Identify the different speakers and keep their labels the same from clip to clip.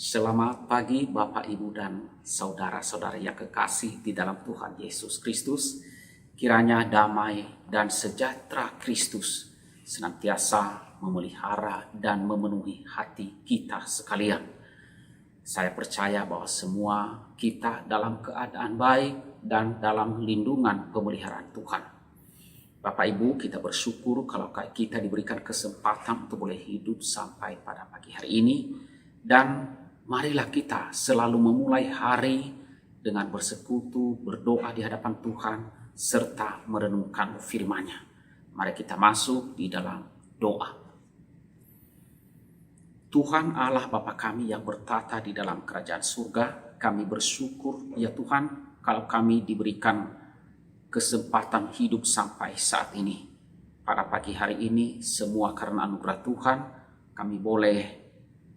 Speaker 1: Selamat pagi Bapak, Ibu, dan saudara-saudara yang kekasih di dalam Tuhan Yesus Kristus. Kiranya damai dan sejahtera Kristus senantiasa memelihara dan memenuhi hati kita sekalian. Saya percaya bahwa semua kita dalam keadaan baik dan dalam lindungan pemeliharaan Tuhan. Bapak Ibu, kita bersyukur kalau kita diberikan kesempatan untuk boleh hidup sampai pada pagi hari ini. Dan marilah kita selalu memulai hari dengan bersekutu, berdoa di hadapan Tuhan, serta merenungkan firman-Nya. Mari kita masuk di dalam doa. Tuhan Allah Bapa kami yang bertata di dalam kerajaan surga, kami bersyukur ya Tuhan kalau kami diberikan kesempatan hidup sampai saat ini. Pada pagi hari ini semua karena anugerah Tuhan kami boleh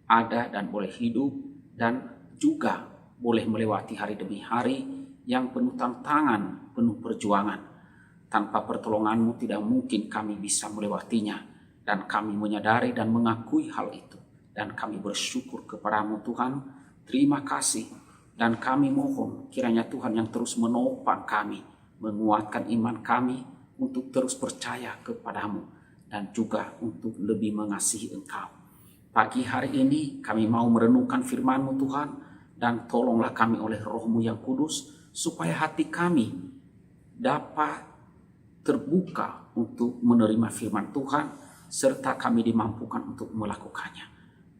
Speaker 1: ada dan boleh hidup dan juga boleh melewati hari demi hari yang penuh tantangan, penuh perjuangan. Tanpa pertolongan-Mu tidak mungkin kami bisa melewatinya, dan kami menyadari dan mengakui hal itu. Dan kami bersyukur kepada-Mu Tuhan, terima kasih, dan kami mohon kiranya Tuhan yang terus menopang kami, menguatkan iman kami untuk terus percaya kepada-Mu dan juga untuk lebih mengasihi Engkau. Pagi hari ini kami mau merenungkan firman-Mu Tuhan, dan tolonglah kami oleh Roh-Mu yang kudus supaya hati kami dapat terbuka untuk menerima firman Tuhan serta kami dimampukan untuk melakukannya.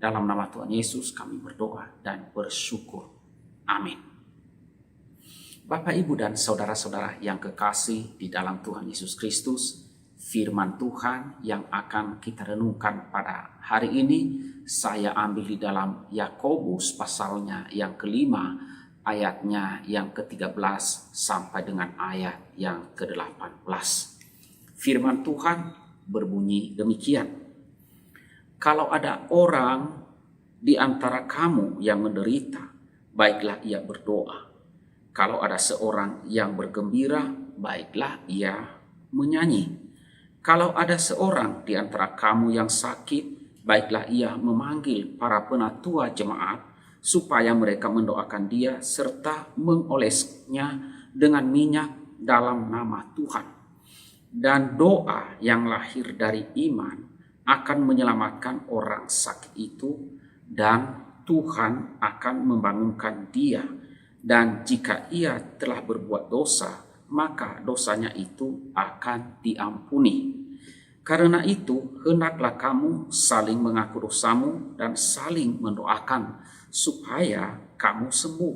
Speaker 1: Dalam nama Tuhan Yesus kami berdoa dan bersyukur. Amin. Bapak, Ibu, dan saudara-saudara yang kekasih di dalam Tuhan Yesus Kristus, firman Tuhan yang akan kita renungkan pada hari ini saya ambil di dalam Yakobus pasalnya yang kelima, ayatnya yang ke-13 sampai dengan ayat yang ke-18. Firman Tuhan berbunyi demikian. Kalau ada orang di antara kamu yang menderita, baiklah ia berdoa. Kalau ada seorang yang bergembira, baiklah ia menyanyi. Kalau ada seorang di antara kamu yang sakit, baiklah ia memanggil para penatua jemaat supaya mereka mendoakan dia serta mengolesnya dengan minyak dalam nama Tuhan. Dan doa yang lahir dari iman akan menyelamatkan orang sakit itu, dan Tuhan akan membangunkan dia. Dan jika ia telah berbuat dosa, maka dosanya itu akan diampuni. Karena itu, hendaklah kamu saling mengaku dosamu dan saling mendoakan supaya kamu sembuh.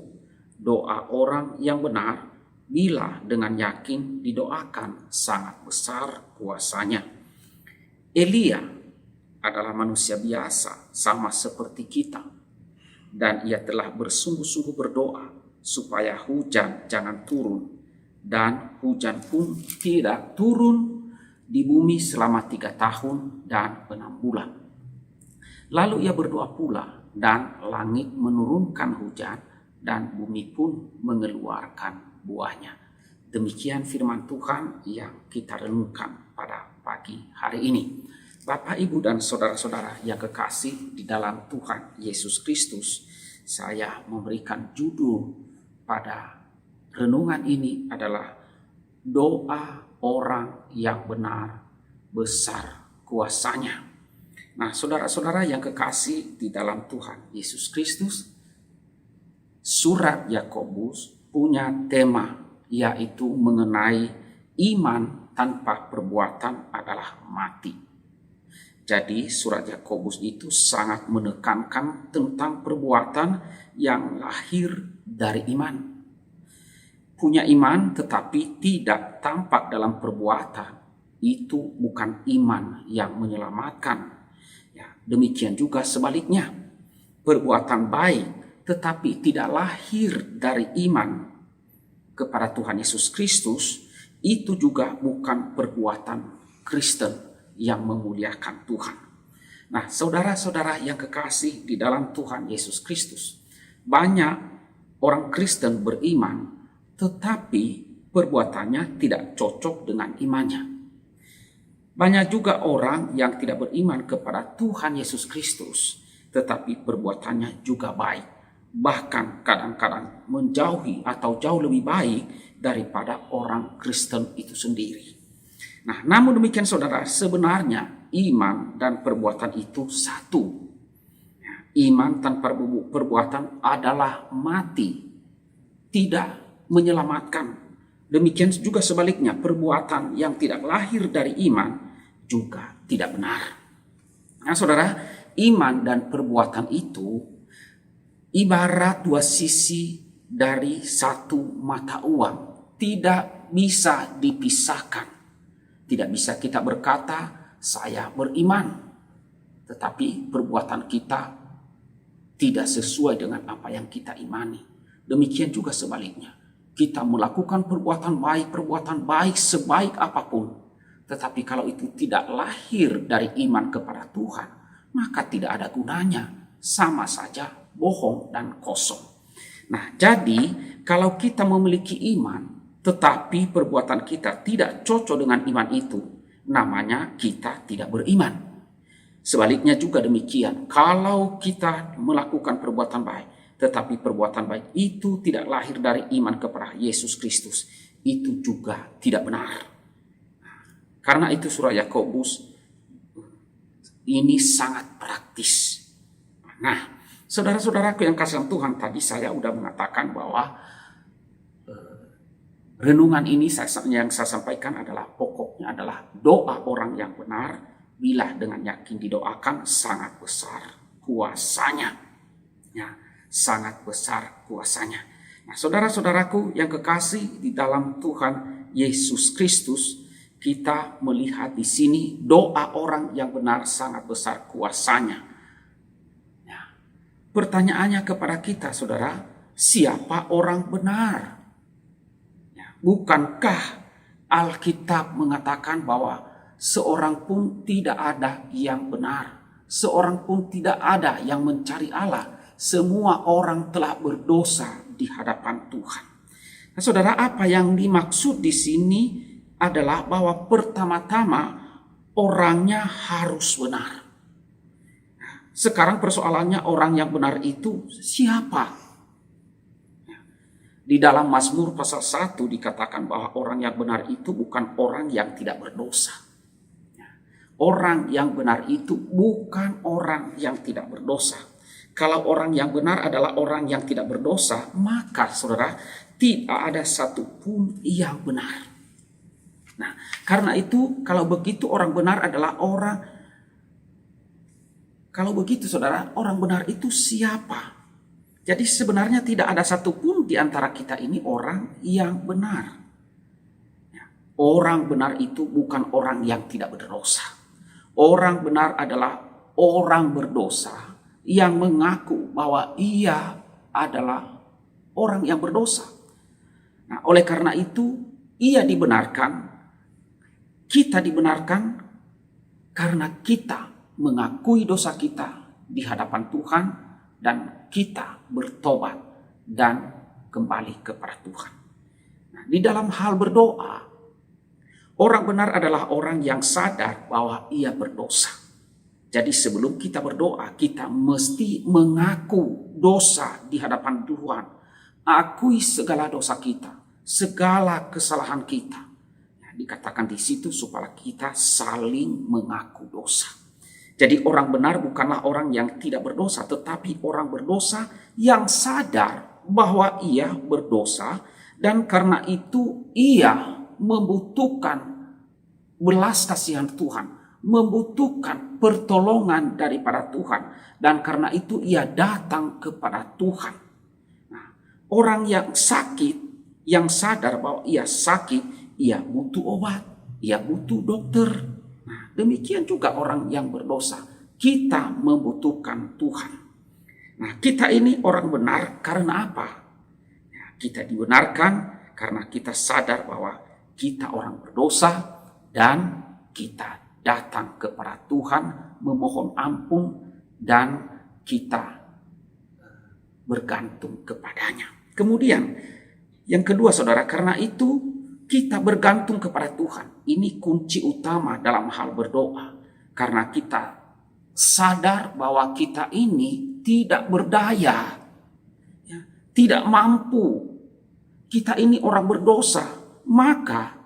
Speaker 1: Doa orang yang benar, bila dengan yakin didoakan, sangat besar kuasanya. Elia adalah manusia biasa, sama seperti kita. Dan ia telah bersungguh-sungguh berdoa supaya hujan jangan turun. Dan hujan pun tidak turun di bumi selama 3 tahun dan 6 bulan. Lalu ia berdoa pula, dan langit menurunkan hujan, dan bumi pun mengeluarkan buahnya. Demikian firman Tuhan yang kita renungkan pada pagi hari ini. Bapak, Ibu, dan saudara-saudara yang kekasih di dalam Tuhan Yesus Kristus, saya memberikan judul pada renungan ini adalah doa orang yang benar besar kuasanya. Nah, saudara-saudara yang kekasih di dalam Tuhan Yesus Kristus, surat Yakobus punya tema yaitu mengenai iman tanpa perbuatan adalah mati. Jadi surat Yakobus itu sangat menekankan tentang perbuatan yang lahir dari iman. Punya iman tetapi tidak tampak dalam perbuatan, itu bukan iman yang menyelamatkan. Ya, demikian juga sebaliknya. Perbuatan baik tetapi tidak lahir dari iman kepada Tuhan Yesus Kristus, itu juga bukan perbuatan Kristen yang memuliakan Tuhan. Nah, saudara-saudara yang kekasih di dalam Tuhan Yesus Kristus, banyak orang Kristen beriman tetapi perbuatannya tidak cocok dengan imannya. Banyak juga orang yang tidak beriman kepada Tuhan Yesus Kristus, tetapi perbuatannya juga baik. Bahkan kadang-kadang menjauhi atau jauh lebih baik daripada orang Kristen itu sendiri. Nah, namun demikian saudara, sebenarnya iman dan perbuatan itu satu. Iman tanpa perbuatan adalah mati, tidak menyelamatkan. Demikian juga sebaliknya, perbuatan yang tidak lahir dari iman juga tidak benar. Nah saudara, iman dan perbuatan itu ibarat dua sisi dari satu mata uang. Tidak bisa dipisahkan. Tidak bisa kita berkata, saya beriman, tetapi perbuatan kita tidak sesuai dengan apa yang kita imani. Demikian juga sebaliknya. Kita melakukan perbuatan baik sebaik apapun. Tetapi kalau itu tidak lahir dari iman kepada Tuhan, maka tidak ada gunanya. Sama saja bohong dan kosong. Nah, jadi kalau kita memiliki iman, tetapi perbuatan kita tidak cocok dengan iman itu, namanya kita tidak beriman. Sebaliknya juga demikian, kalau kita melakukan perbuatan baik, tetapi perbuatan baik itu tidak lahir dari iman kepada Yesus Kristus, itu juga tidak benar. Karena itu surah Yakobus ini sangat praktis. Nah, saudara-saudaraku yang kasih Tuhan, tadi saya sudah mengatakan bahwa renungan ini yang saya sampaikan adalah pokoknya adalah doa orang yang benar. Bila dengan yakin didoakan, sangat besar kuasanya. Ya, sangat besar kuasanya. Nah, saudara-saudaraku yang kekasih di dalam Tuhan Yesus Kristus, kita melihat di sini doa orang yang benar sangat besar kuasanya. Ya. Pertanyaannya kepada kita, saudara, siapa orang benar? Ya. Bukankah Alkitab mengatakan bahwa seorang pun tidak ada yang benar. Seorang pun tidak ada yang mencari Allah. Semua orang telah berdosa di hadapan Tuhan. Nah, saudara, apa yang dimaksud di sini adalah bahwa pertama-tama orangnya harus benar. Sekarang persoalannya orang yang benar itu siapa? Di dalam Mazmur pasal 1 dikatakan bahwa orang yang benar itu bukan orang yang tidak berdosa. Orang yang benar itu bukan orang yang tidak berdosa. Kalau orang yang benar adalah orang yang tidak berdosa, maka saudara, tidak ada satupun yang benar. Nah, karena itu kalau begitu orang benar adalah orang. Kalau begitu saudara, orang benar itu siapa? Jadi sebenarnya tidak ada satupun di antara kita ini orang yang benar. Orang benar itu bukan orang yang tidak berdosa. Orang benar adalah orang berdosa yang mengaku bahwa ia adalah orang yang berdosa. Nah, oleh karena itu ia dibenarkan, kita dibenarkan karena kita mengakui dosa kita di hadapan Tuhan dan kita bertobat dan kembali kepada Tuhan. Nah, di dalam hal berdoa, orang benar adalah orang yang sadar bahwa ia berdosa. Jadi sebelum kita berdoa, kita mesti mengaku dosa di hadapan Tuhan. Akui segala dosa kita, segala kesalahan kita. Ya, dikatakan di situ supaya kita saling mengaku dosa. Jadi orang benar bukanlah orang yang tidak berdosa, tetapi orang berdosa yang sadar bahwa ia berdosa dan karena itu ia membutuhkan belas kasihan Tuhan, membutuhkan pertolongan daripada Tuhan, dan karena itu ia datang kepada Tuhan. Nah, orang yang sakit, yang sadar bahwa ia sakit, ia butuh obat, ia butuh dokter. Nah, demikian juga orang yang berdosa, kita membutuhkan Tuhan. Nah, kita ini orang benar karena apa? Ya, kita dibenarkan karena kita sadar bahwa kita orang berdosa dan kita datang kepada Tuhan memohon ampun dan kita bergantung kepadanya. Kemudian yang kedua saudara, karena itu kita bergantung kepada Tuhan. Ini kunci utama dalam hal berdoa. Karena kita sadar bahwa kita ini tidak berdaya, ya, tidak mampu, kita ini orang berdosa, maka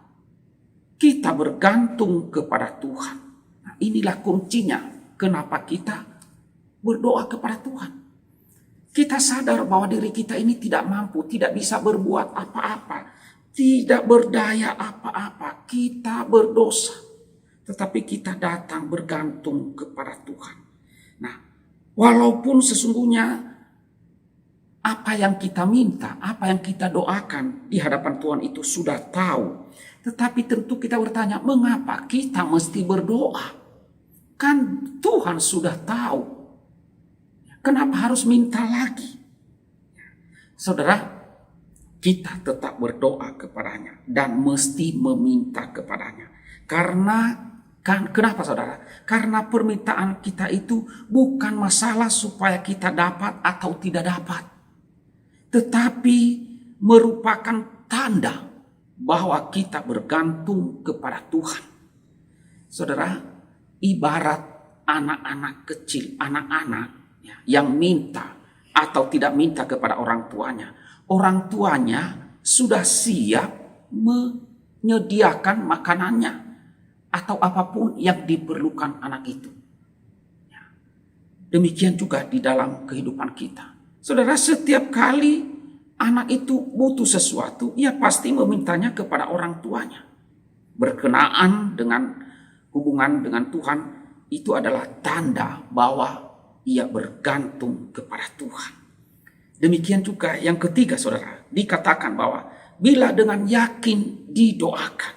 Speaker 1: kita bergantung kepada Tuhan. Nah, inilah kuncinya kenapa kita berdoa kepada Tuhan. Kita sadar bahwa diri kita ini tidak mampu, tidak bisa berbuat apa-apa, tidak berdaya apa-apa, kita berdosa. Tetapi kita datang bergantung kepada Tuhan. Nah, walaupun sesungguhnya apa yang kita minta, apa yang kita doakan di hadapan Tuhan itu sudah tahu. Tetapi tentu kita bertanya, mengapa kita mesti berdoa? Kan Tuhan sudah tahu. Kenapa harus minta lagi? Saudara, kita tetap berdoa kepadanya dan mesti meminta kepadanya. Kenapa saudara? Karena permintaan kita itu bukan masalah supaya kita dapat atau tidak dapat. Tetapi merupakan tanda bahwa kita bergantung kepada Tuhan. Saudara, ibarat anak-anak kecil, anak-anak yang minta atau tidak minta kepada orang tuanya. Orang tuanya sudah siap menyediakan makanannya atau apapun yang diperlukan anak itu. Demikian juga di dalam kehidupan kita. Saudara, setiap kali anak itu butuh sesuatu, ia pasti memintanya kepada orang tuanya. Berkenaan dengan hubungan dengan Tuhan, itu adalah tanda bahwa ia bergantung kepada Tuhan. Demikian juga yang ketiga, saudara, dikatakan bahwa bila dengan yakin didoakan,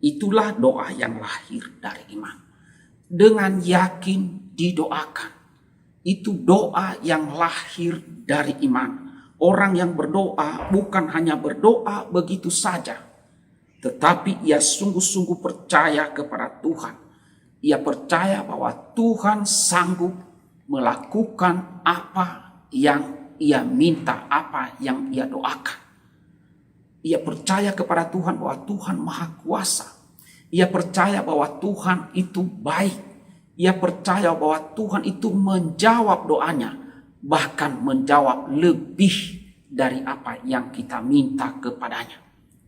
Speaker 1: itulah doa yang lahir dari iman. Dengan yakin didoakan, itu doa yang lahir dari iman. Orang yang berdoa bukan hanya berdoa begitu saja, tetapi ia sungguh-sungguh percaya kepada Tuhan. Ia percaya bahwa Tuhan sanggup melakukan apa yang ia minta, apa yang ia doakan. Ia percaya kepada Tuhan bahwa Tuhan Maha Kuasa. Ia percaya bahwa Tuhan itu baik. Ia percaya bahwa Tuhan itu menjawab doanya, bahkan menjawab lebih dari apa yang kita minta kepadanya.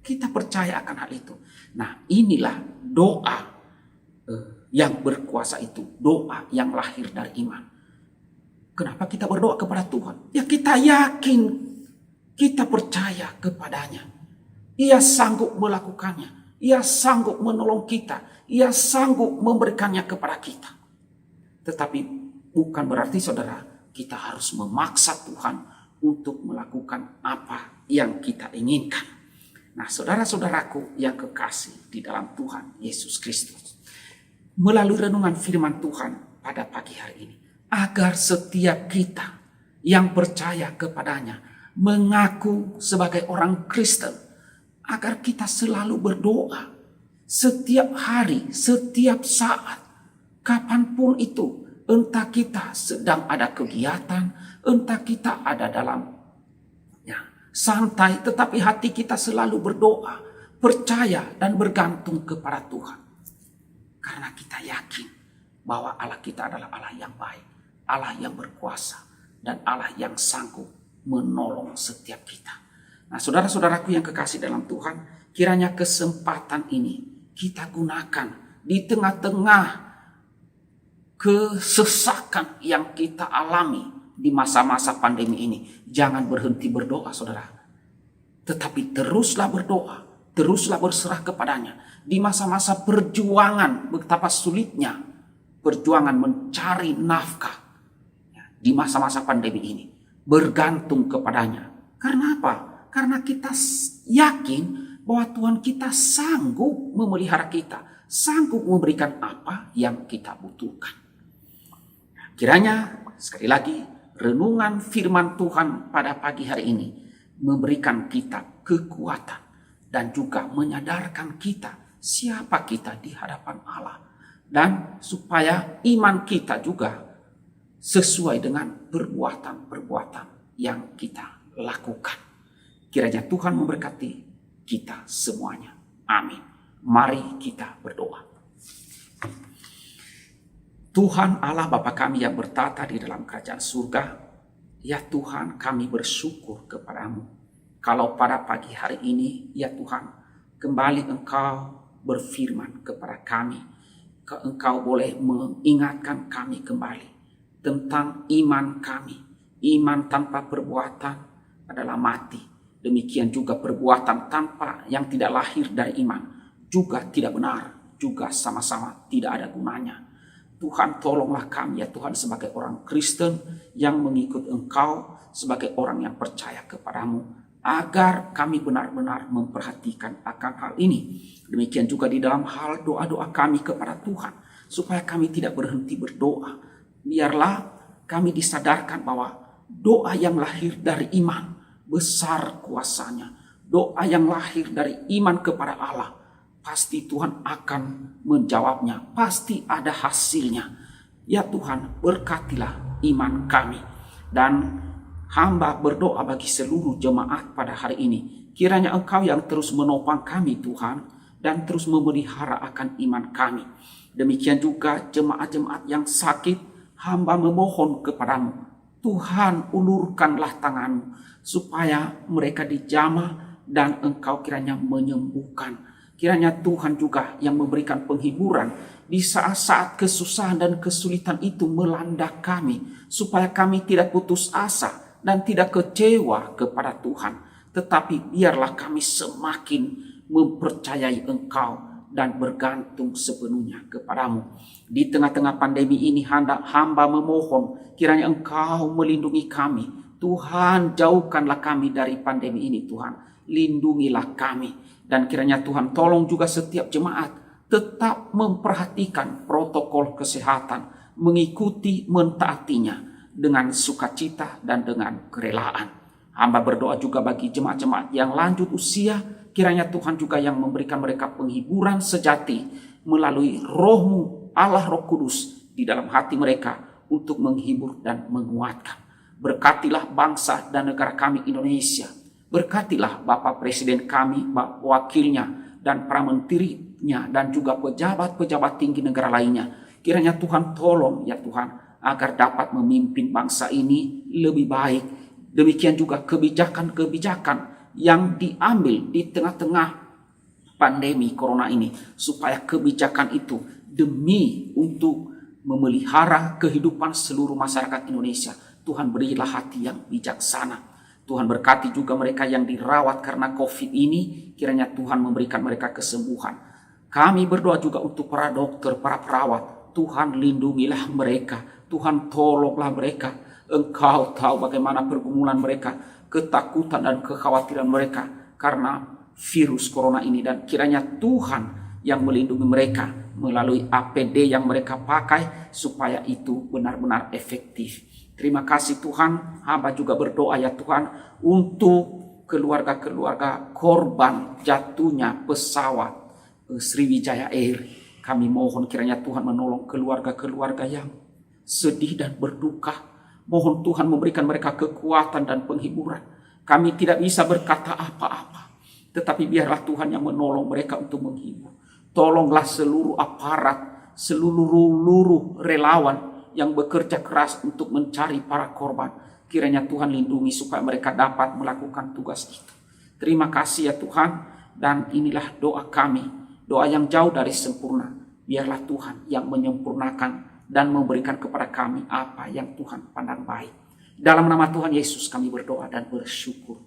Speaker 1: Kita percaya akan hal itu. Nah, inilah doa yang berkuasa itu, doa yang lahir dari iman. Kenapa kita berdoa kepada Tuhan? Ya, kita yakin, kita percaya kepadanya. Ia sanggup melakukannya. Ia sanggup menolong kita. Ia sanggup memberikannya kepada kita. Tetapi bukan berarti saudara, kita harus memaksa Tuhan untuk melakukan apa yang kita inginkan. Nah, saudara-saudaraku yang kekasih di dalam Tuhan Yesus Kristus, melalui renungan firman Tuhan pada pagi hari ini, agar setiap kita yang percaya kepadanya, mengaku sebagai orang Kristen, agar kita selalu berdoa setiap hari, setiap saat, kapanpun itu. Entah kita sedang ada kegiatan, entah kita ada dalam santai, tetapi hati kita selalu berdoa, percaya dan bergantung kepada Tuhan. Karena kita yakin bahwa Allah kita adalah Allah yang baik, Allah yang berkuasa, dan Allah yang sanggup menolong setiap kita. Nah, saudara-saudaraku yang kekasih dalam Tuhan, kiranya kesempatan ini kita gunakan di tengah-tengah kesesakan yang kita alami di masa-masa pandemi ini. Jangan berhenti berdoa, saudara. Tetapi teruslah berdoa, teruslah berserah kepadanya. Di masa-masa perjuangan, betapa sulitnya perjuangan mencari nafkah di masa-masa pandemi ini, bergantung kepadanya. Karena apa? Karena kita yakin bahwa Tuhan kita sanggup memelihara kita, sanggup memberikan apa yang kita butuhkan. Kiranya sekali lagi renungan firman Tuhan pada pagi hari ini memberikan kita kekuatan dan juga menyadarkan kita siapa kita di hadapan Allah, dan supaya iman kita juga sesuai dengan perbuatan-perbuatan yang kita lakukan. Kiranya Tuhan memberkati kita semuanya. Amin. Mari kita berdoa. Tuhan Allah Bapa kami yang bertata di dalam kerajaan surga, ya Tuhan kami bersyukur kepadamu. Kalau pada pagi hari ini, ya Tuhan, kembali Engkau berfirman kepada kami, Engkau boleh mengingatkan kami kembali tentang iman kami. Iman tanpa perbuatan adalah mati. Demikian juga perbuatan tanpa yang tidak lahir dari iman juga tidak benar, juga sama-sama tidak ada gunanya. Tuhan tolonglah kami ya Tuhan sebagai orang Kristen yang mengikut Engkau, sebagai orang yang percaya kepadamu, agar kami benar-benar memperhatikan akan hal ini. Demikian juga di dalam hal doa-doa kami kepada Tuhan, supaya kami tidak berhenti berdoa. Biarlah kami disadarkan bahwa doa yang lahir dari iman besar kuasanya. Doa yang lahir dari iman kepada Allah, pasti Tuhan akan menjawabnya, pasti ada hasilnya. Ya Tuhan, berkatilah iman kami. Dan hamba berdoa bagi seluruh jemaat pada hari ini. Kiranya Engkau yang terus menopang kami Tuhan, dan terus memelihara akan iman kami. Demikian juga jemaat-jemaat yang sakit, hamba memohon kepadamu, Tuhan ulurkanlah tangan-Mu, supaya mereka dijamah dan Engkau kiranya menyembuhkan. Kiranya Tuhan juga yang memberikan penghiburan di saat-saat kesusahan dan kesulitan itu melanda kami, supaya kami tidak putus asa dan tidak kecewa kepada Tuhan, tetapi biarlah kami semakin mempercayai Engkau dan bergantung sepenuhnya kepadamu. Di tengah-tengah pandemi ini hamba memohon kiranya Engkau melindungi kami. Tuhan, jauhkanlah kami dari pandemi ini Tuhan. Lindungilah kami. Dan kiranya Tuhan tolong juga setiap jemaat tetap memperhatikan protokol kesehatan, mengikuti, mentaatinya dengan sukacita dan dengan kerelaan. Hamba berdoa juga bagi jemaat-jemaat yang lanjut usia, kiranya Tuhan juga yang memberikan mereka penghiburan sejati melalui Roh-Mu, Allah Roh Kudus di dalam hati mereka untuk menghibur dan menguatkan. Berkatilah bangsa dan negara kami Indonesia. Berkatilah Bapak Presiden kami, Bapak Wakilnya, dan para menterinya, dan juga pejabat-pejabat tinggi negara lainnya. Kiranya Tuhan tolong ya Tuhan, agar dapat memimpin bangsa ini lebih baik. Demikian juga kebijakan-kebijakan yang diambil di tengah-tengah pandemi corona ini, supaya kebijakan itu demi untuk memelihara kehidupan seluruh masyarakat Indonesia. Tuhan berilah hati yang bijaksana. Tuhan berkati juga mereka yang dirawat karena COVID ini, kiranya Tuhan memberikan mereka kesembuhan. Kami berdoa juga untuk para dokter, para perawat. Tuhan lindungilah mereka, Tuhan tolonglah mereka. Engkau tahu bagaimana pergumulan mereka, ketakutan dan kekhawatiran mereka karena virus corona ini. Dan kiranya Tuhan yang melindungi mereka melalui APD yang mereka pakai, supaya itu benar-benar efektif. Terima kasih Tuhan, hamba juga berdoa ya Tuhan untuk keluarga-keluarga korban jatuhnya pesawat Sriwijaya Air. Kami mohon kiranya Tuhan menolong keluarga-keluarga yang sedih dan berduka. Mohon Tuhan memberikan mereka kekuatan dan penghiburan. Kami tidak bisa berkata apa-apa, tetapi biarlah Tuhan yang menolong mereka untuk menghibur. Tolonglah seluruh aparat, seluruh relawan yang bekerja keras untuk mencari para korban. Kiranya Tuhan lindungi supaya mereka dapat melakukan tugas itu. Terima kasih ya Tuhan. Dan inilah doa kami, doa yang jauh dari sempurna. Biarlah Tuhan yang menyempurnakan dan memberikan kepada kami apa yang Tuhan pandang baik. Dalam nama Tuhan Yesus kami berdoa dan bersyukur.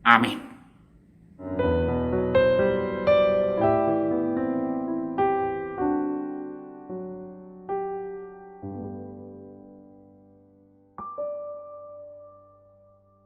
Speaker 1: Amin.